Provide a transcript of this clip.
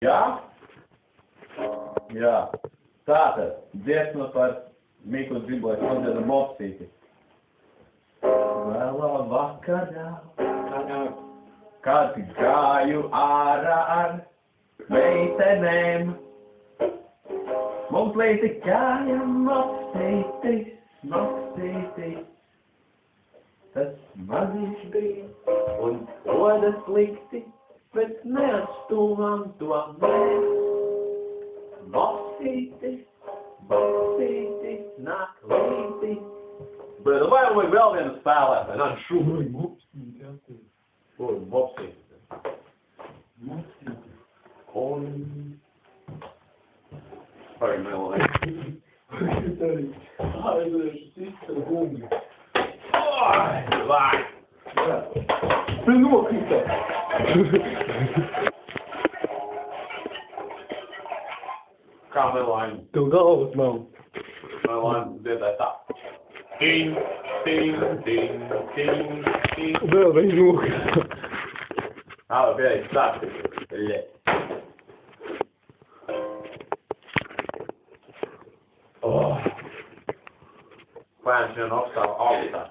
Jā? Jā. Tātad, dziesma par Mikls Ziboļs nodzieda Mopsīti. Vēlā vakarā, kad gāju ārā ar meitenēm, mums līdzi gāja Mopsītis, Mopsītis. Tas maziņš bija un oda slikti, bet neatstūmām to mēs. Mopsītis, Mopsītis, nāk līdzi. Bet vai vajag vēl vienu spēlētāju? Nāk šūri. Mopsītis, jāsaka. Kur Mopsītis? Mopsītis. Un... Pagaid, melodija. Es arī. Aizliešu sistēmu bungi. Oi, vai! Tu nokrita! Kā melodija? Tev galvas nav. Melodija dziedāja tā. Ting, ting, ting, ting, ting. Vēl viņš nokrita. Pēdējais stāsts. Ļe. Pēns vien apstāv augstā.